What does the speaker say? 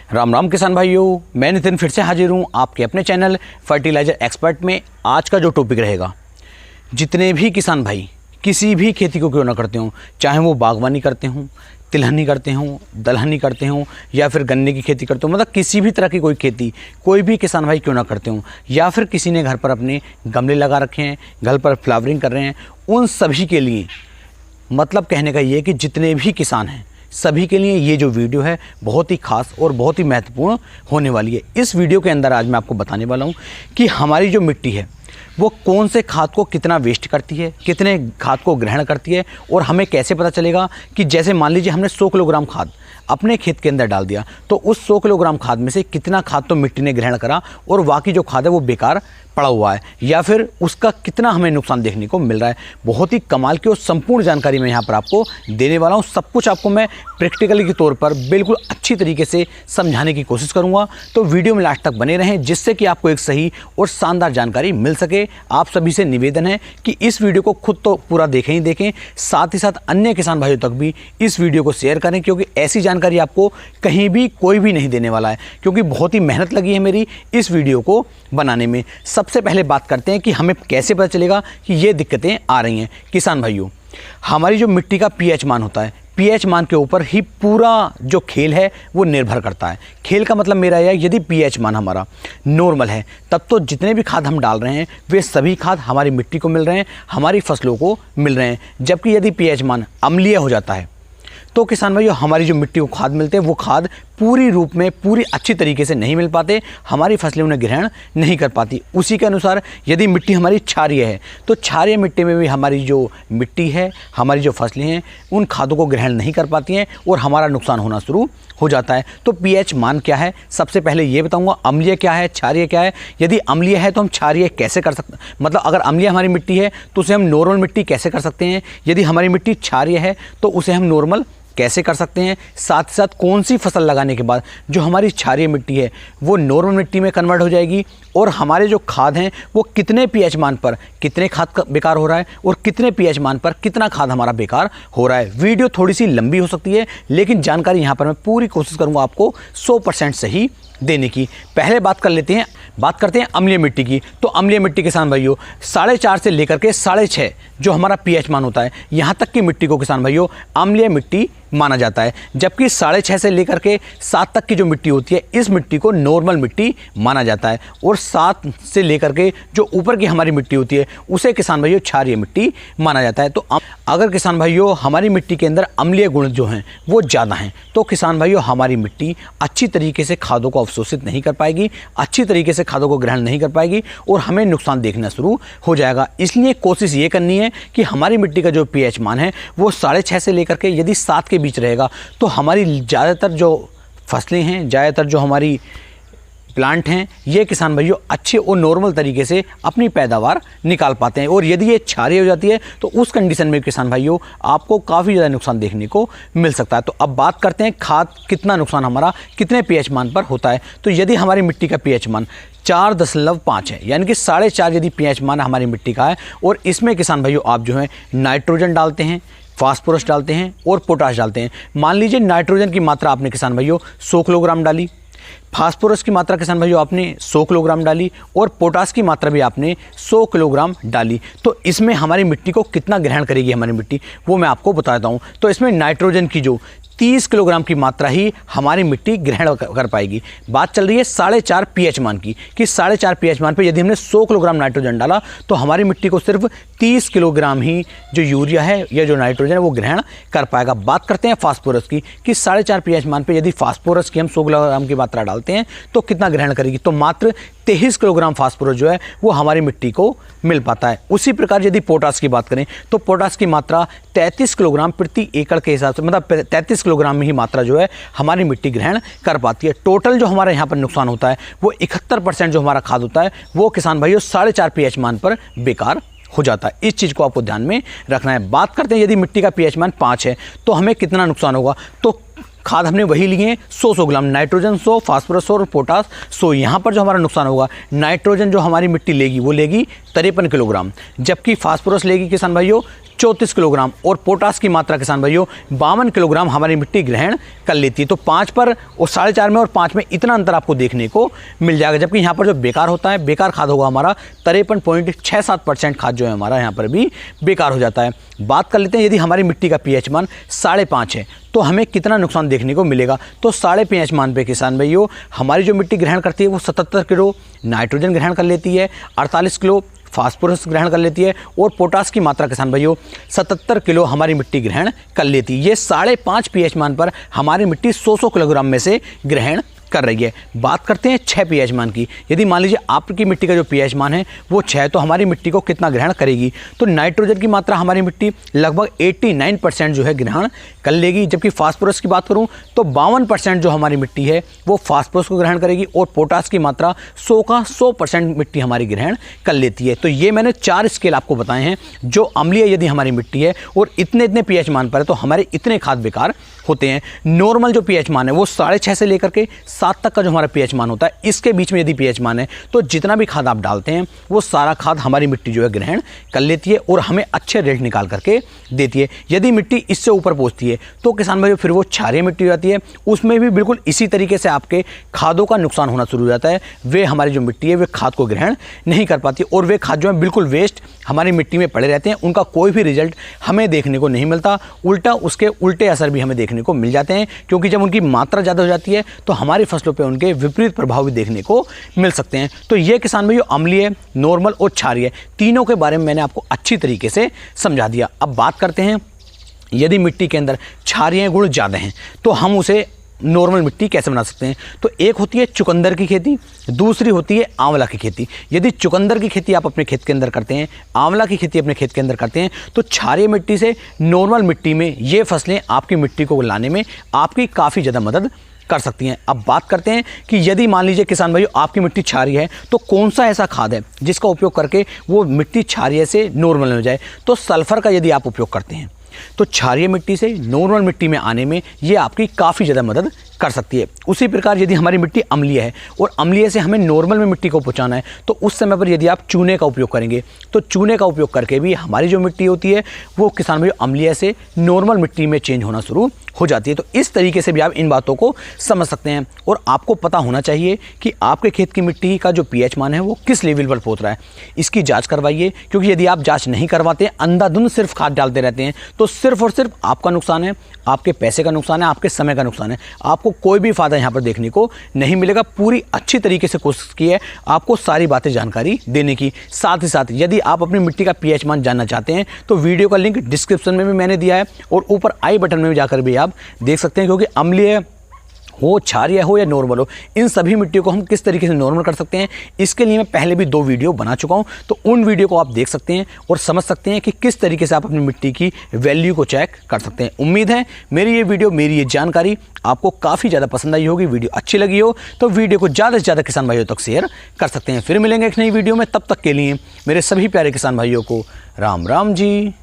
राम राम किसान भाइयों, मैं नितिन फिर से हाजिर हूँ आपके अपने चैनल फर्टिलाइज़र एक्सपर्ट में। आज का जो टॉपिक रहेगा, जितने भी किसान भाई किसी भी खेती को क्यों ना करते हों, चाहे वो बागवानी करते हों, तिलहनी करते हों, दलहनी करते हों या फिर गन्ने की खेती करते हों, मतलब किसी भी तरह की कोई खेती कोई भी किसान भाई क्यों ना करते हों, या फिर किसी ने घर पर अपने गमले लगा रखे हैं, घर पर फ्लावरिंग कर रहे हैं, उन सभी के लिए मतलब कहने का ये कि जितने भी किसान हैं सभी के लिए ये जो वीडियो है बहुत ही खास और बहुत ही महत्वपूर्ण होने वाली है। इस वीडियो के अंदर आज मैं आपको बताने वाला हूँ कि हमारी जो मिट्टी है वो कौन से खाद को कितना वेस्ट करती है, कितने खाद को ग्रहण करती है, और हमें कैसे पता चलेगा कि जैसे मान लीजिए हमने 100 किलोग्राम खाद अपने खेत के अंदर डाल दिया तो उस 100 किलोग्राम खाद में से कितना खाद तो मिट्टी ने ग्रहण करा और बाकी जो खाद है वो बेकार पड़ा हुआ है, या फिर उसका कितना हमें नुकसान देखने को मिल रहा है। बहुत ही कमाल की और संपूर्ण जानकारी मैं यहाँ पर आपको देने वाला हूँ। सब कुछ आपको मैं प्रैक्टिकली के तौर पर बिल्कुल अच्छी तरीके से समझाने की कोशिश करूँगा, तो वीडियो में लास्ट तक बने रहें जिससे कि आपको एक सही और शानदार जानकारी मिल सके। आप सभी से निवेदन है कि इस वीडियो को खुद तो पूरा देखें ही देखें, साथ ही साथ अन्य किसान भाइयों तक भी इस वीडियो को शेयर करें, क्योंकि ऐसी जानकारी आपको कहीं भी कोई भी नहीं देने वाला है, क्योंकि बहुत ही मेहनत लगी है मेरी इस वीडियो को बनाने में। सबसे पहले बात करते हैं कि हमें कैसे पता चलेगा कि ये दिक्कतें आ रही हैं। किसान भाइयों, हमारी जो मिट्टी का पीएच मान होता है, पीएच मान के ऊपर ही पूरा जो खेल है वो निर्भर करता है। खेल का मतलब मेरा यह है, यदि पीएच मान हमारा नॉर्मल है तब तो जितने भी खाद हम डाल रहे हैं वे सभी खाद हमारी मिट्टी को मिल रहे हैं, हमारी फसलों को मिल रहे हैं। जबकि यदि पीएच मान अम्लीय हो जाता है तो किसान भाइयों हमारी जो मिट्टी को खाद मिलते हैं वो खाद पूरी रूप में पूरी अच्छी तरीके से नहीं मिल पाते, हमारी फसलें उन्हें ग्रहण नहीं कर पाती। उसी के अनुसार यदि मिट्टी हमारी क्षारीय है तो क्षारीय मिट्टी में भी हमारी जो मिट्टी है, हमारी जो फसलें हैं उन खादों को ग्रहण नहीं कर पाती हैं और हमारा नुकसान होना शुरू हो जाता है। तो पीएच मान क्या है, सबसे पहले ये बताऊंगा। अम्लीय क्या है, क्षारीय क्या है। यदि अम्लीय है तो हम क्षारीय कैसे कर सकते हैं, मतलब अगर अम्लीय हमारी मिट्टी है तो उसे हम नॉर्मल मिट्टी कैसे कर सकते हैं। यदि हमारी मिट्टी क्षारीय है तो उसे हम नॉर्मल कैसे कर सकते हैं। साथ ही साथ कौन सी फसल लगाने के बाद जो हमारी क्षारीय मिट्टी है वो नॉर्मल मिट्टी में कन्वर्ट हो जाएगी, और हमारे जो खाद हैं वो कितने पीएच मान पर कितने खाद बेकार हो रहा है और कितने पीएच मान पर कितना खाद हमारा बेकार हो रहा है। वीडियो थोड़ी सी लंबी हो सकती है लेकिन जानकारी यहाँ पर मैं पूरी कोशिश करूँगा आपको 100% सही देने की। पहले बात करते हैं अम्लीय मिट्टी की। तो अम्लीय मिट्टी किसान भाइयों 4.5 से लेकर के 6.5 जो हमारा पीएच मान होता है, यहाँ तक की मिट्टी को किसान भाइयों अम्लीय मिट्टी माना जाता है। जबकि 6.5 से लेकर के 7 तक की जो मिट्टी होती है इस मिट्टी को नॉर्मल मिट्टी माना जाता है, और 7 से लेकर के जो ऊपर की हमारी मिट्टी होती है उसे किसान भाइयों क्षारीय मिट्टी माना जाता है। तो अगर किसान भाइयों हमारी मिट्टी के अंदर अम्लीय गुण जो हैं वो ज़्यादा हैं तो किसान भाइयों हमारी मिट्टी अच्छी तरीके से खादों को अवशोषित नहीं कर पाएगी, अच्छी तरीके से खादों को ग्रहण नहीं कर पाएगी और हमें नुकसान देखना शुरू हो जाएगा। इसलिए कोशिश ये करनी है कि हमारी मिट्टी का जो पीएच मान है वो 6.5 से लेकर के यदि 7 के बीच रहेगा तो हमारी ज़्यादातर जो फसलें हैं, ज़्यादातर जो हमारी प्लांट हैं, ये किसान भाइयों अच्छे और नॉर्मल तरीके से अपनी पैदावार निकाल पाते हैं। और यदि ये क्षारीय हो जाती है तो उस कंडीशन में किसान भाइयों आपको काफ़ी ज़्यादा नुकसान देखने को मिल सकता है। तो अब बात करते हैं खाद कितना नुकसान हमारा कितने पीएच मान पर होता है। तो यदि हमारी मिट्टी का पीएच मान 4.5 है, यानी कि 4.5 यदि पीएच मान हमारी मिट्टी का है, और इसमें किसान भाइयों आप जो है नाइट्रोजन डालते हैं, फास्फोरस डालते हैं और पोटाश डालते हैं। मान लीजिए नाइट्रोजन की मात्रा आपने किसान भाइयों 100 किलोग्राम डाली, फास्फोरस की मात्रा किसान भाइयों आपने 100 किलोग्राम डाली और पोटाश की मात्रा भी आपने 100 किलोग्राम डाली, तो इसमें हमारी मिट्टी को कितना ग्रहण करेगी हमारी मिट्टी वो मैं आपको बताता हूँ। तो इसमें नाइट्रोजन की जो 30 किलोग्राम की मात्रा ही हमारी मिट्टी ग्रहण कर पाएगी। बात चल रही है 4.5 पीएच मान की, कि 4.5 पीएच मान पे यदि हमने 100 किलोग्राम नाइट्रोजन डाला तो हमारी मिट्टी को सिर्फ 30 किलोग्राम ही जो यूरिया है या जो नाइट्रोजन है वो ग्रहण कर पाएगा। बात करते हैं फास्फोरस की, कि 4.5 पीएच मान पे यदि फास्फोरस की हम 100 किलोग्राम की मात्रा डालते हैं तो कितना ग्रहण करेगी, तो मात्र 23 किलोग्राम फास्फोरस जो है वो हमारी मिट्टी को मिल पाता है। उसी प्रकार यदि पोटाश की बात करें तो पोटाश की मात्रा 33 किलोग्राम प्रति एकड़ के हिसाब से, मतलब 33 किलोग्राम में ही मात्रा जो है हमारी मिट्टी ग्रहण कर पाती है। टोटल जो हमारे यहाँ पर नुकसान होता है वो 71% जो हमारा खाद होता है वो किसान भाइयों 4.5 पीएच मान पर बेकार हो जाता है। इस चीज़ को आपको ध्यान में रखना है। बात करते हैं यदि मिट्टी का पीएच मान 5 है तो हमें कितना नुकसान होगा। तो खाद हमने वही लिए हैं 100 ग्राम, नाइट्रोजन 100, फास्फोरस 100 और पोटास 100। यहाँ पर जो हमारा नुकसान होगा, नाइट्रोजन जो हमारी मिट्टी लेगी वो लेगी 53 किलोग्राम, जबकि फास्फोरस लेगी किसान भाइयों 34 किलोग्राम और पोटास की मात्रा किसान भाइयों 52 किलोग्राम हमारी मिट्टी ग्रहण कर लेती है। तो 5 पर और 4.5 में और 5 में इतना अंतर आपको देखने को मिल जाएगा। जबकि यहाँ पर जो बेकार होता है, बेकार खाद होगा हमारा 53.67% खाद जो है हमारा यहाँ पर भी बेकार हो जाता है। बात कर लेते हैं, यदि हमारी मिट्टी का पीएच मान 5.5 है तो हमें कितना नुकसान देखने को मिलेगा। तो 5.5 मान पे किसान भाइयों हमारी जो मिट्टी ग्रहण करती है वो 77 किलो नाइट्रोजन ग्रहण कर लेती है, 48 किलो फास्फोरस ग्रहण कर लेती है और पोटास की मात्रा किसान भाइयों 77 किलो हमारी मिट्टी ग्रहण कर लेती है। ये 5.5 पीएच मान पर हमारी मिट्टी 100 किलोग्राम में से ग्रहण कर रही है। बात करते हैं 6 पीएच मान की। यदि मान लीजिए आपकी मिट्टी का जो पीएच मान है वो 6, तो हमारी मिट्टी को कितना ग्रहण करेगी। तो नाइट्रोजन की मात्रा हमारी मिट्टी लगभग 89% जो है ग्रहण कर लेगी। जबकि फास्फोरस की बात करूं तो 52% जो हमारी मिट्टी है वो फास्फोरस को ग्रहण करेगी और पोटास की मात्रा 100% मिट्टी हमारी ग्रहण कर लेती है। तो ये मैंने 4 स्केल आपको बताए हैं। जो अम्लीय यदि हमारी मिट्टी है और इतने पीएच मान पर है तो हमारे इतने खाद बेकार होते हैं। नॉर्मल जो पीएच मान है वो 6.5 से लेकर के 7 तक का जो हमारा पीएच मान होता है, इसके बीच में यदि पीएच मान है तो जितना भी खाद आप डालते हैं वो सारा खाद हमारी मिट्टी जो है ग्रहण कर लेती है और हमें अच्छे रेट निकाल करके देती है। यदि मिट्टी इससे ऊपर पहुंचती है तो किसान भाई फिर वो क्षारीय मिट्टी हो जाती है। उसमें भी बिल्कुल इसी तरीके से आपके खादों का नुकसान होना शुरू हो जाता है। वे हमारी जो मिट्टी है वे खाद को ग्रहण नहीं कर पाती और वे खाद जो है बिल्कुल वेस्ट हमारी मिट्टी में पड़े रहते हैं। उनका कोई भी रिजल्ट हमें देखने को नहीं मिलता, उल्टा उसके उल्टे असर भी हमें देखने को मिल जाते हैं। क्योंकि जब उनकी मात्रा ज़्यादा हो जाती है तो हमारी फसलों पे उनके विपरीत प्रभाव भी देखने को मिल सकते हैं। तो ये किसान भाइयों अम्लीय, नॉर्मल और क्षारीय तीनों के बारे में मैंने आपको अच्छी तरीके से समझा दिया। अब बात करते हैं, यदि मिट्टी के अंदर क्षारीय गुण ज़्यादा हैं तो हम उसे नॉर्मल मिट्टी कैसे बना सकते हैं। तो एक होती है चुकंदर की खेती, दूसरी होती है आंवला की खेती। यदि चुकंदर की खेती आप अपने खेत के अंदर करते हैं, आंवला की खेती अपने खेत के अंदर करते हैं तो क्षारीय मिट्टी से नॉर्मल मिट्टी में ये फसलें आपकी मिट्टी को लाने में आपकी काफ़ी ज़्यादा मदद कर सकती हैं। अब बात करते हैं कि यदि मान लीजिए किसान भाइयों आपकी मिट्टी क्षारीय है तो कौन सा ऐसा खाद है जिसका उपयोग करके वो मिट्टी क्षारीय से नॉर्मल हो जाए। तो सल्फर का यदि आप उपयोग करते हैं तो क्षारीय मिट्टी से नॉर्मल मिट्टी में आने में ये आपकी काफ़ी ज़्यादा मदद कर सकती है। उसी प्रकार यदि हमारी मिट्टी अम्लीय है और अम्लीय से हमें नॉर्मल में मिट्टी को पहुंचाना है तो उस समय पर यदि आप चूने का उपयोग करेंगे तो चूने का उपयोग करके भी हमारी जो मिट्टी होती है वो किसान भाई अम्लीय से नॉर्मल मिट्टी में चेंज होना शुरू हो जाती है। तो इस तरीके से भी आप इन बातों को समझ सकते हैं और आपको पता होना चाहिए कि आपके खेत की मिट्टी का जो पीएच मान है वो किस लेवल पर पहुंच रहा है। इसकी जांच करवाइए, क्योंकि यदि आप जांच नहीं करवाते, अंधाधुंध सिर्फ खाद डालते रहते हैं तो सिर्फ और सिर्फ आपका नुकसान है, आपके पैसे का नुकसान है, आपके समय का नुकसान है। आपको कोई भी फायदा यहाँ पर देखने को नहीं मिलेगा। पूरी अच्छी तरीके से कोशिश की है आपको सारी बातें जानकारी देने की। साथ ही साथ यदि आप अपनी मिट्टी का पीएच मान जानना चाहते हैं तो वीडियो का लिंक डिस्क्रिप्शन में भी मैंने दिया है और ऊपर आई बटन में भी जाकर भी आप देख सकते हैं। क्योंकि अम्लीय हो, क्षारीय हो या नॉर्मल हो, इन सभी मिट्टियों को हम किस तरीके से नॉर्मल कर सकते हैं इसके लिए मैं पहले भी 2 वीडियो बना चुका हूं। तो उन वीडियो को आप देख सकते हैं और समझ सकते हैं कि किस तरीके से आप अपनी मिट्टी की वैल्यू को चेक कर सकते हैं। उम्मीद है मेरी ये वीडियो, मेरी ये जानकारी आपको काफ़ी ज़्यादा पसंद आई होगी। वीडियो अच्छी लगी हो तो वीडियो को ज़्यादा से ज़्यादा किसान भाइयों तक शेयर कर सकते हैं। फिर मिलेंगे एक नई वीडियो में, तब तक के लिए मेरे सभी प्यारे किसान भाइयों को राम राम जी।